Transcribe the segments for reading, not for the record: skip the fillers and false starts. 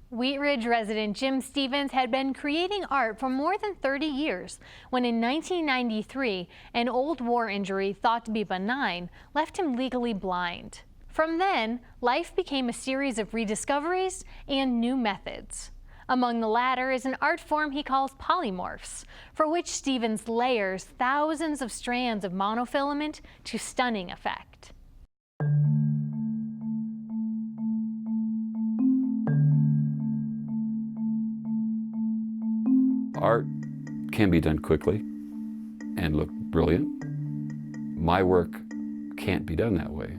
Wheat Ridge resident Jim Stevens had been creating art for more than 30 years when in 1993, an old war injury thought to be benign left him legally blind. From then, life became a series of rediscoveries and new methods. Among the latter is an art form he calls polymorphs, for which Stevens layers thousands of strands of monofilament to stunning effect. Art can be done quickly and look brilliant. My work can't be done that way.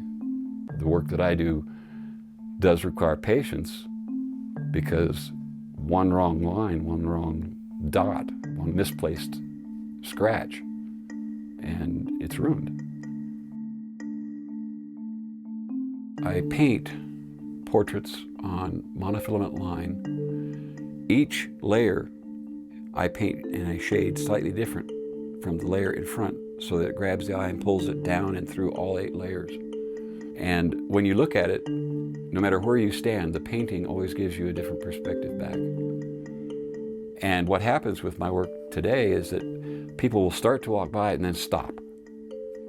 The work that I do does require patience because one wrong line, one wrong dot, one misplaced scratch, and it's ruined. I paint portraits on monofilament line. Each layer I paint in a shade slightly different from the layer in front so that it grabs the eye and pulls it down and through all 8 layers. And when you look at it, no matter where you stand, the painting always gives you a different perspective back. And what happens with my work today is that people will start to walk by it and then stop.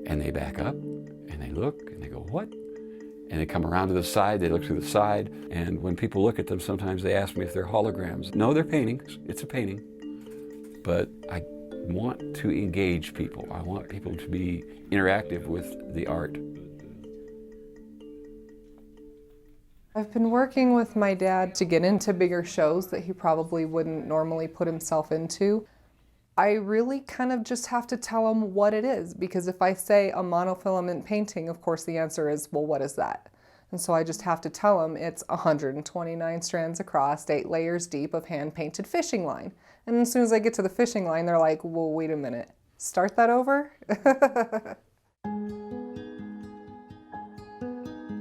And they back up and they look and they go, what? And they come around to the side, they look to the side, and when people look at them, sometimes they ask me if they're holograms. No, they're paintings. It's a painting. But I want to engage people. I want people to be interactive with the art. I've been working with my dad to get into bigger shows that he probably wouldn't normally put himself into. I really kind of just have to tell him what it is, because if I say a monofilament painting, of course the answer is, well, what is that? And so I just have to tell him it's 129 strands across, 8 layers deep of hand-painted fishing line. And as soon as I get to the fishing line, they're like, well, wait a minute, start that over?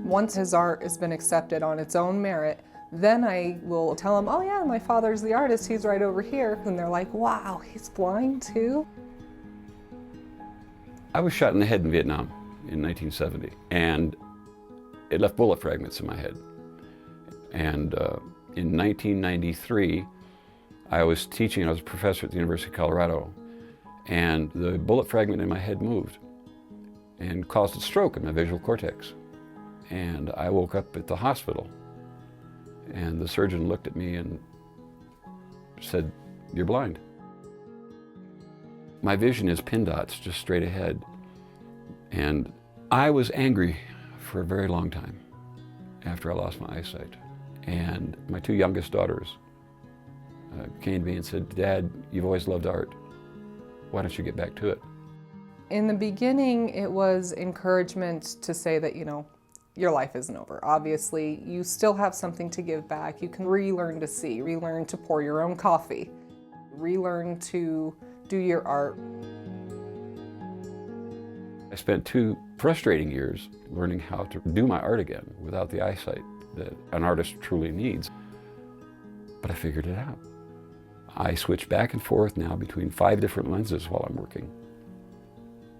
Once his art has been accepted on its own merit, then I will tell him, oh yeah, my father's the artist, he's right over here. And they're like, wow, he's blind too? I was shot in the head in Vietnam in 1970, and it left bullet fragments in my head. And in 1993, I was teaching, I was a professor at the University of Colorado, and the bullet fragment in my head moved and caused a stroke in my visual cortex. And I woke up at the hospital, and the surgeon looked at me and said, you're blind. My vision is pin dots just straight ahead. And I was angry for a very long time after I lost my eyesight. And my 2 youngest daughters came to me and said, Dad, you've always loved art. Why don't you get back to it? In the beginning, it was encouragement to say that, you know, your life isn't over. Obviously, you still have something to give back. You can relearn to see, relearn to pour your own coffee, relearn to do your art. I spent 2 frustrating years learning how to do my art again without the eyesight that an artist truly needs. But I figured it out. I switch back and forth now between 5 different lenses while I'm working.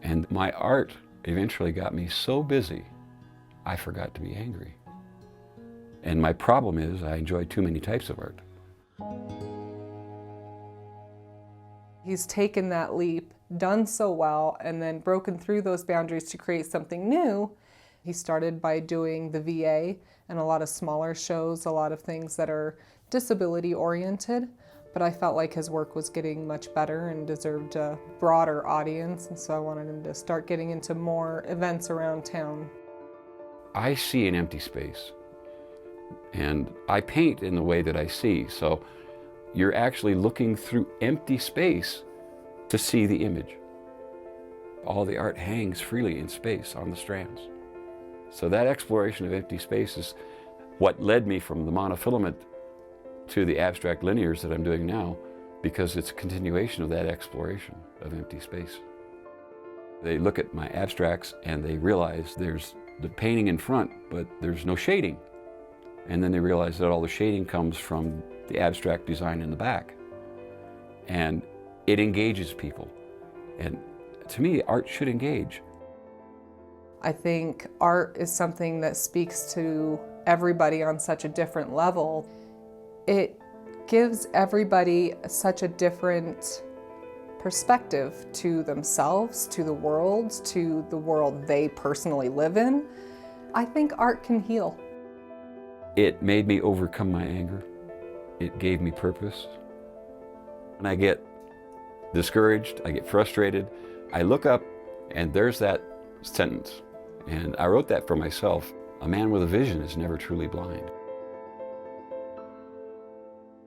And my art eventually got me so busy, I forgot to be angry. And my problem is I enjoy too many types of art. He's taken that leap, done so well, and then broken through those boundaries to create something new. He started by doing the VA and a lot of smaller shows, a lot of things that are disability oriented. But I felt like his work was getting much better and deserved a broader audience, and so I wanted him to start getting into more events around town. I see an empty space, and I paint in the way that I see, so you're actually looking through empty space to see the image. All the art hangs freely in space on the strands. So that exploration of empty space is what led me from the monofilament to the abstract linears that I'm doing now, because it's a continuation of that exploration of empty space. They look at my abstracts and they realize there's the painting in front, but there's no shading. And then they realize that all the shading comes from the abstract design in the back. And it engages people. And to me, art should engage. I think art is something that speaks to everybody on such a different level. It gives everybody such a different perspective to themselves, to the world they personally live in. I think art can heal. It made me overcome my anger. It gave me purpose. When I get discouraged, I get frustrated, I look up and there's that sentence. And I wrote that for myself. A man with a vision is never truly blind.